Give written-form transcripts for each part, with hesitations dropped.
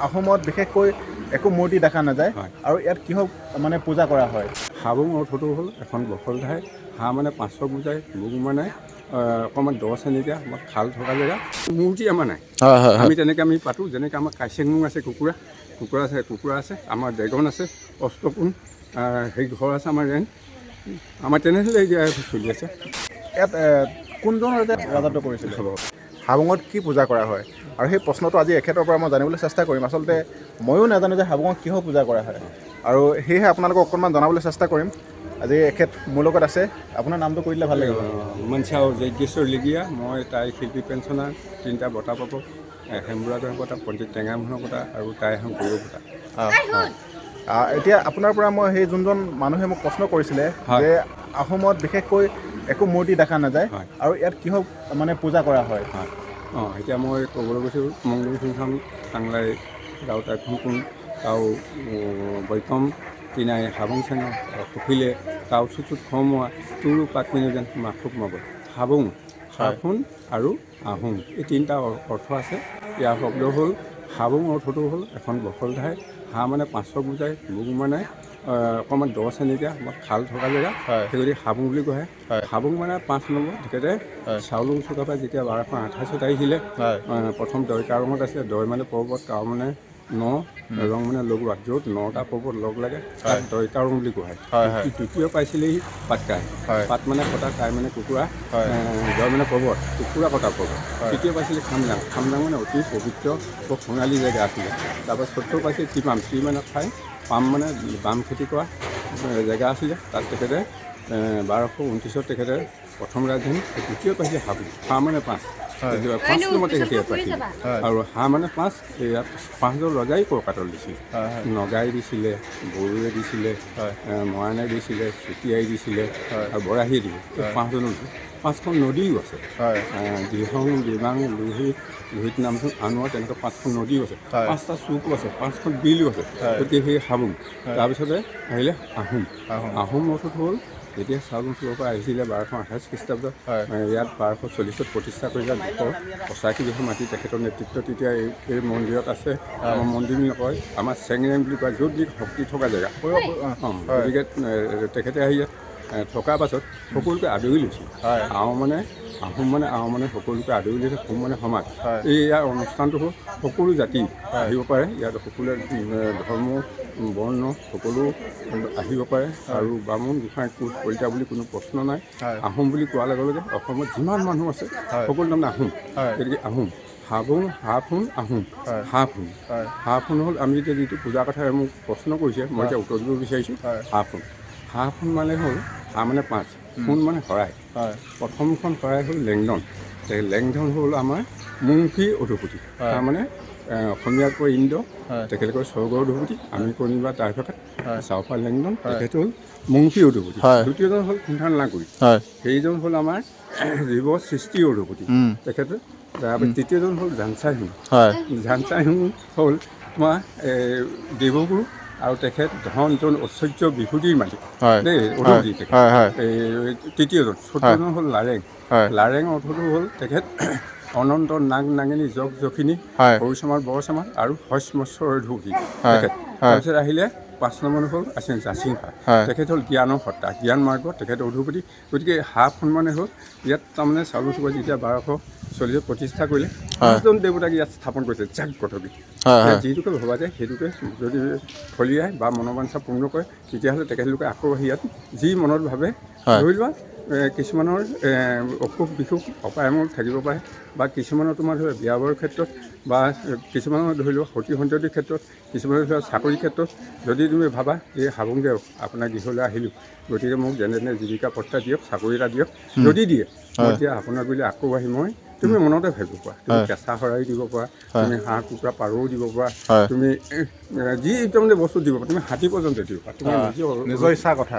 অসমত বিশেষকৈ একো মূৰ্তি দেখা নাযায় আৰু ইয়াত কিহক মানে পূজা কৰা হয়? হাবুং অৰ্থটো হ'ল এখন বহল ঠাই। হাঁহ মানে 500 বুজায়, বুং মানে অকণমান 10 শ্ৰেণীকা খাল থকা জেগা। মূৰ্তি আমাৰ নাই। আমি তেনেকৈ আমি পাতোঁ, যেনেকৈ আমাৰ কাইচেং আছে, কুকুৰা আছে, আমাৰ ড্ৰেগন আছে, অষ্টকোণ সেই ঘৰ আছে আমাৰ ৰেণ্ট। আমাৰ তেনেহ'লে এতিয়া চলি আছে। ইয়াত কোনজন ৰজাই ৰাজত্ব কৰিছিলে? হাবুঙত কি পূজা কৰা হয়? আৰু সেই প্ৰশ্নটো আজি এখেতৰ পৰা মই জানিবলৈ চেষ্টা কৰিম। আচলতে ময়ো নাজানো যে হাবুঙত কিহৰ পূজা কৰা হয়, আৰু সেয়েহে আপোনালোকক অকণমান জনাবলৈ চেষ্টা কৰিম। আজি এখেত মোৰ লগত আছে। আপোনাৰ নামটো কৈ দিলে ভাল লাগিব। মনচাও যজ্ঞেশ্বৰ লিগিয়া। মই তাই শিল্পী পেঞ্চনাৰ, 3টা বঁটা পাব, হেমবুঢ়াগড় বঁটা, পণ্ডিত টেঙামোহনৰ বঁটা আৰু তাই এখন গৌৰৱ বঁটা। এতিয়া আপোনাৰ পৰা মই সেই যোনজন মানুহে মোক প্ৰশ্ন কৰিছিলে যে অসমত বিশেষকৈ একো মূৰ্তি দেখা নাযায় আৰু ইয়াত কিহক মানে পূজা কৰা হয়? এতিয়া মই ক'বলৈ গৈছোঁ মংগল সিংহাম টাংলাই ৰাউতাই ফুংকুন তাও বৈকম তিনাই হাবুং চেঙা কপিলে তাও চুচুত খমোৱা তুৰু পাকমিনি যেন মাথুক মাবল। হাবুং, হাফুন আৰু আহোম, এই 3টা অৰ্থ আছে। ইয়াৰ শব্দ হ'ল হাবুং অৰ্থটো হ'ল এখন বহল ঠাই। হাঁহ মানে 500 বুজায়, বুং মানে অকণমান 10 শ্ৰেণীকা খাল থকা জেগা, সেই গতিকে হাবুং বুলি কোৱা হয়। হাবুং মানে 5 নম্বৰ। তেখেতে চাউলুং চুকাফাই পৰা যেতিয়া 1228 আহিছিলে, প্ৰথম দৈকা ৰঙত আছিলে। দৈ মানে পৰ্বত, কাও মানে ৰং মানে লগোৱা, য'ত 9টা পৰ্বত লগ লাগে তাক দৈকা ৰং বুলি কোৱা হয়। তৃতীয় পাইছিলেহি পাটকাই, পাত মানে কটা, কাই মানে কুকুৰা, দৈ মানে পৰ্বত, কুকুৰা কটা পৰ্বত। তৃতীয় পাইছিলে খামজাং, খামজাং মানে অতি পবিত্ৰ বৰ সোণালী জেগা আছিলে। তাৰপৰা চতুৰ্থ পাইছিলে টিপাম, টি মানে ঠাই, পাম মানে বাম খেতি কৰা জেগা আছিলে। তাত তেখেতে 1229 তেখেতে প্ৰথম ৰাজধানী। দ্বিতীয় পাইছিলে হাবুং, হাঁহ মানে 5 নম্বৰ তেখেতে ইয়াত পাইছিলে। আৰু হাঁহ মানে 5, ইয়াত 5জন ৰজাই ককাতল দিছিলে। নগাই দিছিলে, বড়োৱে দিছিলে, মৰাণে দিছিলে, চুতীয়াই দিছিলে আৰু বৰাহীয়ে দিলে। এই 5জনৰ 5খন নদীও আছে। দিহং, দিবাং, লোহিত নামচোন, আনোৱাৰ, তেনেকৈ 5খন নদীও আছে, 5টা চুকো আছে, 5খন বিলো আছে। গতিকে সেই হাবুং। তাৰপিছতে আহিলে আহোম। আহোম অৰ্থটো হ'ল যেতিয়া চাউলুং চুকাফা আহিছিলে 1228 খ্ৰীষ্টাব্দত, ইয়াত 1240ত প্ৰতিষ্ঠা কৰিলে 285 বিঘা মাটি তেখেতৰ নেতৃত্বত এতিয়া এই মন্দিৰত আছে। আমাৰ মন্দিৰ বুলি নকয়, আমাৰ চেংৰেং বুলি কয়, য'ত যি শক্তি থকা জেগা। গতিকে তেখেতে আহি ইয়াত থকাৰ পাছত সকলোকে আদৰি লৈছিল। আহোম মানে সকলোকে আদৰি লৈছে। হোম মানে সমাজ। এই ইয়াৰ অনুষ্ঠানটো হ'ল সকলো জাতি আহিব পাৰে, ইয়াত সকলোৱে ধৰ্ম বৰ্ণ সকলো আহিব পাৰে, আৰু বামুণ গোসাঁই কোচ কলিতা বুলি কোনো প্ৰশ্ন নাই। আহোম বুলি কোৱাৰ লগে লগে অসমত যিমান মানুহ আছে সকলো তাৰমানে আহোম। গতিকে আহোম, হাবুং, হাফুন, আহোম। হাফুন, হাফুন হ'ল আমি এতিয়া যিটো পূজাৰ কথা মোক প্ৰশ্ন কৰিছে, মই এতিয়া উত্তৰ দিব বিচাৰিছোঁ। হাফুন, হাফুন মানে হ'ল হাঁহ মানে 5, ফুন মানে শৰাই। প্ৰথমখন শৰাই হ'ল লেংডন। লেংডন হ'ল আমাৰ মুংফী অধুপতি। তাৰমানে অসমীয়াত কয় ইন্দ্ৰ, তেখেতে কয় স্বৰ্গৰ অধুপতি, আমি কণিবা তাৰ ভাষাত চাওফা লেংডন, তেখেত হ'ল মুংফী অধুপতি। দ্বিতীয়জন হ'ল কুণ্ঠাল নাগুৰি, সেইজন হ'ল আমাৰ জীৱ সৃষ্টিৰ অধুপতি তেখেতে। তৃতীয়জন হ'ল ঝাঞ্চাই হুং। ঝাঞ্চাই হুং হ'ল তোমাৰ দেৱগুৰু, আৰু তেখেত ধনজন ঐশ্বৰ্য বিভূতিৰ মালিক দেই, অধুপতি তেখেত। তৃতীয়জন। চতুৰ্থজন হ'ল লাৰেং। লাৰেং অৰ্থটো হ'ল তেখেত অনন্ত নাগ নাগিনী যগ যখিনী, সৰুচামাল বৰচামাল আৰু হস্মস্বৰ অধুপতি তেখেত। তাৰপিছত আহিলে 5 নম্বৰ হ'ল জাচিংফা, তেখেত হ'ল জ্ঞানৰ সত্তা, জ্ঞান মাৰ্গ, তেখেত অধুপতি। গতিকে হাফুন মানে হ'ল ইয়াত তাৰমানে চাউলুং চুকাফাই যেতিয়া 1240 প্ৰতিষ্ঠা কৰিলে, 5জন দেৱতাক ইয়াত স্থাপন কৰিছে জাগ্ৰতকৈ। যিটোকে ভবা যায় সেইটোকে যদি ফলিয়াই বা মনোবাঞ্ছা পূৰ্ণ কৰে, তেতিয়াহ'লে তেখেতলোকে আকৌ ইয়াত যি মনত ভাবে, ধৰি লোৱা কিছুমানৰ অসুখ বিসুখ অপায়মল থাকিব পাৰে, বা কিছুমানৰ তোমাৰ ধৰি লোৱা বিয়া বাৰুৰ ক্ষেত্ৰত, বা কিছুমানৰ ধৰি লোৱা সতী সন্ততিৰ ক্ষেত্ৰত, কিছুমানৰ ধৰি লোৱা চাকৰিৰ ক্ষেত্ৰত, যদি তুমি ভাবা যে হাবুং দেও আপোনাৰ গৃহলৈ আহিলোঁ, গতিকে মোক যেনে তেনে জীৱিকা পত্তা দিয়ক, চাকৰি এটা দিয়ক, যদি দিয়ে মই এতিয়া আপোনাৰ বুলি আকৌ আহি তুমি মনতে ভাবিব পাৰা। তুমি কেঁচা শৰাই দিব পাৰা, তুমি হাঁহ কুকুৰা পাৰও দিব পাৰা, তুমি যি তাৰমানে বস্তু দিব পাৰা, তুমি হাতী পৰ্যন্ত দিব পাৰা, তুমি নিজৰ ইচ্ছা কথা।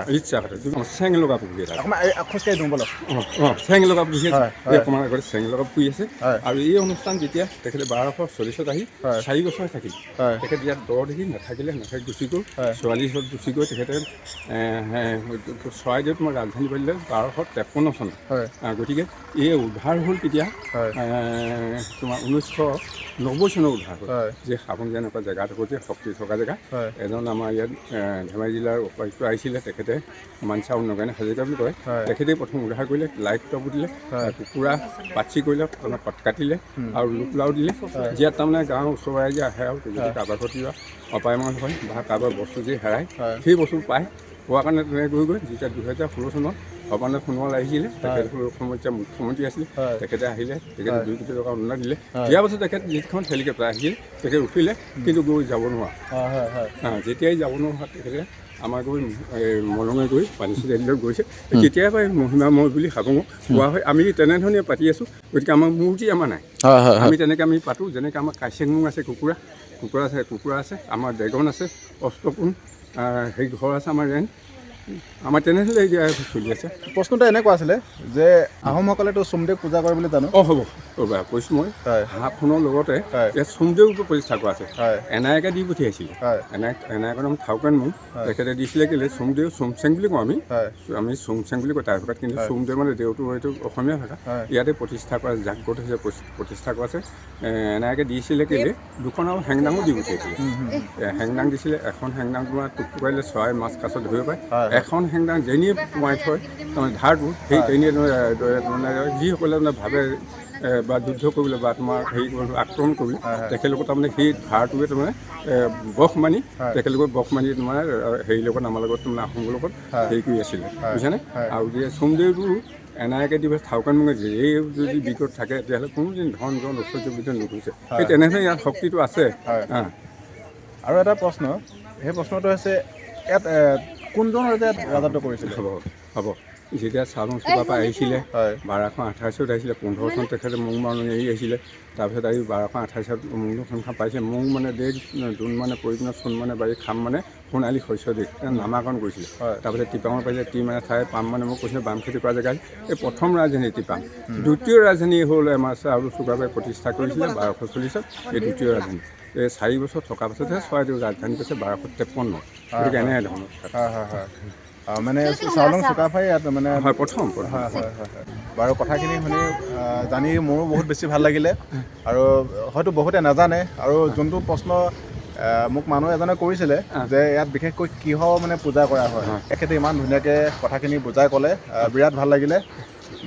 তুমি চেং লগা পুখুৰী এটা খোজকাঢ়ি দিওঁ বলক। চেং লগা পুখুৰী আছে, অকণমান আগতে চেং লগা পুখুৰী আছে। আৰু এই অনুষ্ঠান যেতিয়া তেখেতে 1240ত আহি 4 বছৰ থাকিল, তেখেতে ইয়াত দৰ দেখি নাথাকি গুচি গ'ল। ছোৱালী ওচৰত গুচি গৈ তেখেতে চৰাইদেউত মই ৰাজধানী পাতিলে 1253 চনত। গতিকে এই উদ্ধাৰ হ'ল কেতিয়া তোমাৰ 1990 চনৰ উদ্ধাৰ হ'ল হয় যে হাবুং যে এনেকুৱা জেগা থকা যে শক্তি থকা জেগা হয় এজন আমাৰ ইয়াত ধেমাজি জিলাৰ উপায়ুক্ত আহিছিলে তেখেতে মানচা নগেন হাজৰিকা বুলি কয় হয় তেখেতেই প্ৰথম উদ্ধাৰ কৰিলে লাইট টপ দিলে হয় কুকুৰা পাচি কৰিলে পাত কাটিলে আৰু লোকলাও দিলে যিয়াত তাৰমানে গাঁৱৰ ওচৰ ৰাইজে আহে আৰু যদি কাৰোবাৰ প্ৰতি অপায়মান হয় বা কাৰোবাৰ বস্তু যি হেৰাই হয় সেই বস্তু পায় হোৱাৰ কাৰণে তেনেকৈ গৈ যেতিয়া 2016 চনত সৰ্বানন্দ সোণোৱাল আহিছিলে তেখেত সময়ত মুখ্যমন্ত্ৰী আছিলে হয় তেখেতে আহিলে তেখেতে 2 কোটি টকা অনুদান দিলে হয় দিয়াৰ পাছত তেখেত যিখন হেলিকপ্টাৰ আহিছিল তেখেত উঠিলে কিন্তু গৈ যাব নোৱাৰা হয় হয় যেতিয়াই যাব নোৱাৰা তেখেতে আমাৰ গৈ মলঙে গৈ পানী চিটাইলৈ গৈছে তেতিয়াৰ পৰাই মহিমাময় বুলি হাবুঙক কোৱা হয় আমি তেনেধৰণে পাতি আছোঁ গতিকে আমাৰ মূৰ্তি আমাৰ নাই হয় হয় আমি তেনেকৈ আমি পাতোঁ যেনেকৈ আমাৰ কাইচেংমুং আছে কুকুৰা আছে আমাৰ ড্ৰেগন আছে অষ্টপোন সেই ঘৰ আছে আমাৰ ৰেণ্ট আমাৰ তেনেহ'লে এতিয়া চলি আছে প্ৰশ্নটো এনেকুৱা আছিলে যে আহোমসকলেতো সোমদেৱ পূজা কৰে বুলি জানো হ'ব ৰ'বা কৈছোঁ মই হয় হাঁহখনৰ লগতে হয় ইয়াত সোমদেৱকো প্ৰতিষ্ঠা কৰা আছে হয় এনায়কে দি পঠিয়াইছিলে হয় এনায়কৰ নাম থাউকেন মুং তেখেতে দিছিলে কেলৈ সোমদেৱ সোমচেং বুলি কওঁ হয় আমি সোমচেং বুলি কওঁ তাৰ ভাষাত কিন্তু হয় সোমদেৱ মানে দেউটো এইটো অসমীয়া ভাষা হয় ইয়াতে প্ৰতিষ্ঠা কৰা জাগ্ৰত হৈছে প্ৰতিষ্ঠা কৰা আছে এনায়কে দিছিলে কেলৈ দুখন আৰু হেংদাঙো দি পঠিয়াইছিলে হেংদাং দিছিলে এখন হেংদাং তোমাৰ টুকুৰাইলে চৰাই মাছ কাছ ধৰিব পাৰে হয় এখন হেংদাং যেনিয়ে সোমাই থয় তাৰমানে ধাৰটো সেই তেনিয়ে মানে যিসকলে মানে ভাবে বা যুদ্ধ কৰিবলৈ বা তোমাৰ হেৰি কৰিবলৈ আক্ৰমণ কৰিবলৈ তেখেতলোকৰ তাৰমানে সেই ধাৰটোৱে তাৰমানে বস মানি তেখেতলোকৰ বস মানি তোমাৰ হেৰিৰ লগত আমাৰ লগত তাৰমানে আহোমৰ লগত হেৰি কৰি আছিলে বুজিছানে আৰু যে সোমদেৱটো এনায়কে দিব থাউকান মুঙে এই যদি বিগত থাকে তেতিয়াহ'লে কোনোদিন ধন জন ঐশ্বৰ্য বিধ নুঠুছে সেই তেনেধৰণে ইয়াত শক্তিটো আছে আৰু এটা প্ৰশ্ন সেই প্ৰশ্নটো হৈছে ইয়াত কোনজন ৰজাই ৰাজত্ব কৰিছিলে হ'ব যেতিয়া চাউলুং চুকাফা আহিছিলে হয় 1228 আহিছিলে 15 চন তেখেতে মং মাৰণি এৰি আহিছিলে তাৰপিছত আহি 1228 মংৰ সংখ্যা পাইছে মং মানে দেশ জোন মানে পৰিপূৰ্ণ চোন মানে বাৰী খাম মানে সোণালী শস্য দেশ নামাকৰণ কৰিছিলে তাৰপিছত টিপাঙৰ পাইছে টি মানে ঠাই পাম মানে মই কৈছিলোঁ বাম খেতি কৰা জেগাত এই প্ৰথম ৰাজধানী টিপাং দ্বিতীয় ৰাজধানী হ'ল আমাৰ চাউলুং চুকাফাই প্ৰতিষ্ঠা কৰিছিলে 1240ত এই দ্বিতীয় ৰাজধানী এই 4 বছৰ থকাৰ পাছতহে চৰাইদেউ ৰাজধানী পাইছে 1253 গতিকে এনেধৰণৰ হয় হয় হয় মানে চাউলুং চুকাফাই ইয়াত মানে হয় প্ৰথম হয় হয় হয় হয় বাৰু কথাখিনি শুনি জানি মোৰো বহুত বেছি ভাল লাগিলে আৰু হয়তো বহুতে নাজানে আৰু যোনটো প্ৰশ্ন মোক মানুহ এজনে কৰিছিলে যে ইয়াত বিশেষকৈ কিহৰ মানে পূজা কৰা হয় তেখেতে ইমান ধুনীয়াকৈ কথাখিনি বুজাই ক'লে বিৰাট ভাল লাগিলে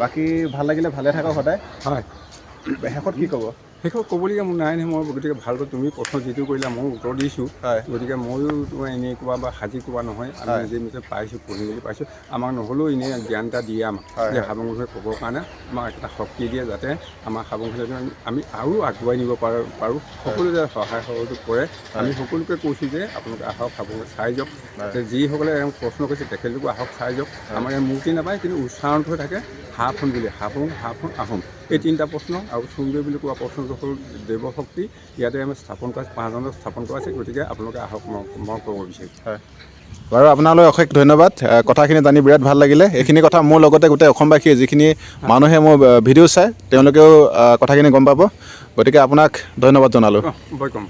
বাকী ভাল লাগিলে ভালে থাকক সদায় হয় শেষত কি ক'ব শেষত ক'বলগীয়া মোৰ নাই নহয় মই গতিকে ভালকৈ তুমি প্ৰশ্ন যিটো কৰিলা মই উত্তৰ দিছোঁ গতিকে ময়ো তোমাৰ এনেই কোৱা বা সাজি কোৱা নহয় আমি যি নিজে পাইছোঁ পঢ়ি মেলি পাইছোঁ আমাক নহ'লেও এনেই জ্ঞান এটা দিয়ে আমাক যে হাবুং বিষয়ে ক'বৰ কাৰণে আমাক এটা শক্তি দিয়ে যাতে আমাৰ হাবুং বিষয়ে আমি আৰু আগুৱাই নিব পাৰোঁ সকলোৱে যে সহায় সহযোগ কৰে আমি সকলোকে কৈছোঁ যে আপোনালোকে আহক হাবুং চাই যাওক যিসকলে প্ৰশ্ন কৰিছে তেখেতলোকো আহক চাই যাওক আমাৰ ইয়াত মূৰ্তি নাপায় কিন্তু উচ্চাৰণটো হৈ থাকে হাফোন বুলি হাবুং হাফোন আহোম এই তিনিটা প্ৰশ্ন আৰু সোমদেৱ বুলি কোৱা প্ৰশ্নটো হ'ল দেৱশক্তি ইয়াতে আমি স্থাপন কৰা 5জনক স্থাপন কৰা আছে গতিকে আপোনালোকে আহক মই ক'ব বিচাৰিছোঁ হয় বাৰু আপোনালৈ অশেষ ধন্যবাদ কথাখিনি জানি বিৰাট ভাল লাগিলে এইখিনি কথা মোৰ লগতে গোটেই অসমবাসীয়ে যিখিনি মানুহে মোৰ ভিডিঅ' চায় তেওঁলোকেও কথাখিনি গম পাব গতিকে আপোনাক ধন্যবাদ জনালোঁ ৱেলকাম